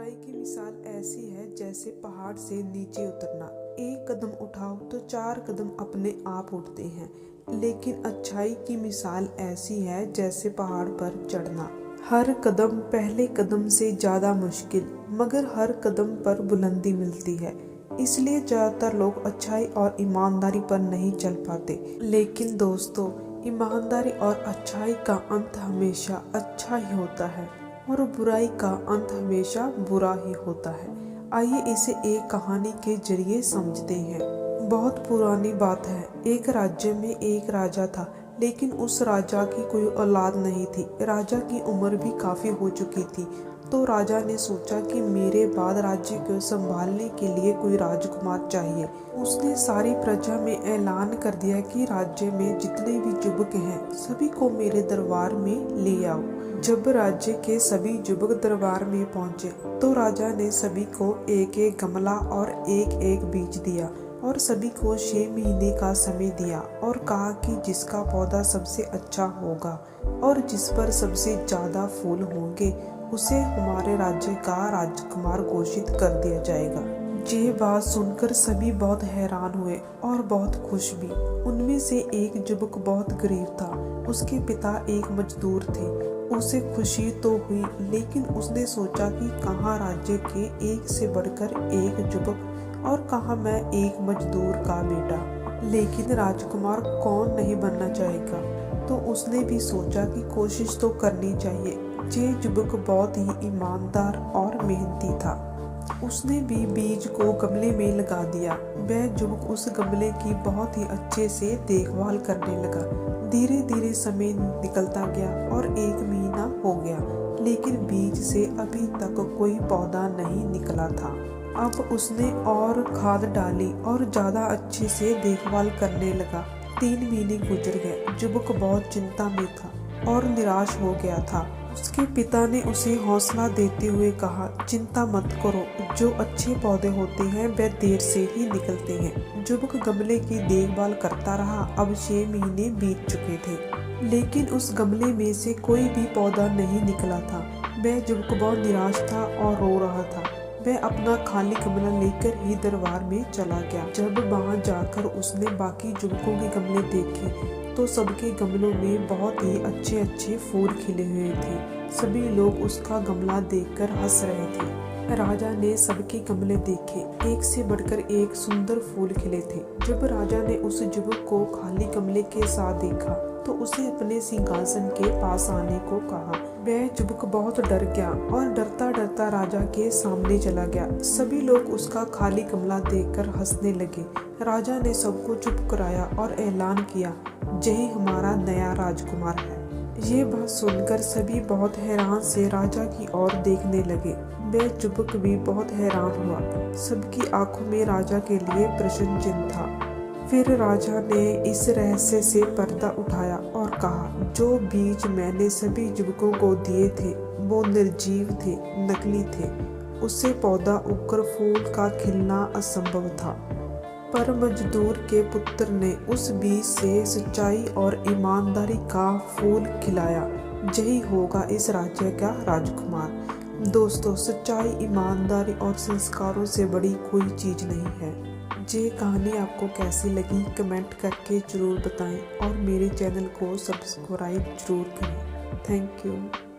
बुराई की मिसाल ऐसी है जैसे पहाड़ से नीचे उतरना। एक कदम उठाओ तो 4 कदम अपने आप उठते हैं, लेकिन अच्छाई की मिसाल ऐसी है जैसे पहाड़ पर चढ़ना। हर कदम पहले कदम से ज़्यादा मुश्किल, मगर हर कदम पर बुलंदी मिलती है। इसलिए ज़्यादातर लोग अच्छाई और ईमानदारी पर नहीं चल पाते। लेकिन दोस्तों, ईमानदारी और अच्छाई का अंत हमेशा अच्छा ही होता है और बुराई का अंत हमेशा बुरा ही होता है। आइए इसे एक कहानी के जरिए समझते हैं। बहुत पुरानी बात है। एक राज्य में एक राजा था, लेकिन उस राजा की कोई औलाद नहीं थी। राजा की उम्र भी काफी हो चुकी थी। तो राजा ने सोचा कि मेरे बाद राज्य को संभालने के लिए कोई राजकुमार चाहिए। उसने सारी प्रजा में ऐलान कर दिया कि राज्य में जितने भी युवक हैं, सभी को मेरे दरबार में ले आओ। जब राज्य के सभी युवक दरबार में पहुंचे तो राजा ने सभी को एक एक गमला और एक एक बीज दिया और सभी को 6 महीने का समय दिया और कहा कि जिसका पौधा सबसे अच्छा होगा और जिस पर सबसे ज्यादा फूल होंगे, उसे हमारे राज्य का राजकुमार घोषित कर दिया जाएगा। ये बात सुनकर सभी बहुत हैरान हुए और बहुत खुश भी। उनमें से एक युवक बहुत गरीब था। उसके पिता एक मजदूर थे। उसे खुशी तो हुई, लेकिन उसने सोचा कि कहाँ राज्य के एक से बढ़कर एक युवक और कहाँ मैं एक मजदूर का बेटा। लेकिन राजकुमार कौन नहीं बनना चाहेगा। तो उसने भी सोचा कि कोशिश तो करनी चाहिए। ये युवक बहुत ही ईमानदार और मेहनती था। उसने भी बीज को गमले में लगा दिया। वह युवक उस गमले की बहुत ही अच्छे से देखभाल करने लगा। धीरे धीरे समय निकलता गया और 1 महीना हो गया, लेकिन बीज से अभी तक कोई पौधा नहीं निकला था। अब उसने और खाद डाली और ज्यादा अच्छे से देखभाल करने लगा। 3 महीने गुजर गए। युवक बहुत चिंता में था और निराश हो गया था। उसके पिता ने उसे हौसला देते हुए कहा, चिंता मत करो, जो अच्छे पौधे होते हैं वह देर से ही निकलते हैं। युवक गमले की देखभाल करता रहा। अब 6 महीने बीत चुके थे, लेकिन उस गमले में से कोई भी पौधा नहीं निकला था। वह युवक बहुत निराश था और रो रहा था। वह अपना खाली गमला लेकर ही दरबार में चला गया। जब वहां जाकर उसने बाकी युवकों के गमले देखे तो सबके गमलों में बहुत ही अच्छे अच्छे फूल खिले हुए थे। सभी लोग उसका गमला देखकर हंस रहे थे। राजा ने सबके गमले देखे। एक से बढ़कर एक सुंदर फूल खिले थे। जब राजा ने उस युवक को खाली गमले के साथ देखा तो उसे अपने सिंहासन के पास आने को कहा। वह युवक बहुत डर गया और डरता डरता राजा के सामने चला गया। सभी लोग उसका खाली गमला देखकर हंसने लगे। राजा ने सबको चुप कराया और ऐलान किया, यही हमारा नया राजकुमार है। ये बात सुनकर सभी बहुत हैरान से राजा की ओर देखने लगे। वह युवक भी बहुत हैरान हुआ। सबकी आंखों में राजा के लिए प्रश्न चिन्ह था। फिर राजा ने इस रहस्य से पर्दा उठाया और कहा, जो बीज मैंने सभी युवकों को दिए थे वो निर्जीव थे, नकली थे। उससे पौधा उगकर फूल का खिलना असंभव था। पर मजदूर के पुत्र ने उस बीज से सच्चाई और ईमानदारी का फूल खिलाया। यही होगा इस राज्य का राजकुमार। दोस्तों, सच्चाई, ईमानदारी और संस्कारों से बड़ी कोई चीज नहीं है। ये कहानी आपको कैसी लगी कमेंट करके जरूर बताएं और मेरे चैनल को सब्सक्राइब जरूर करें। Thank you.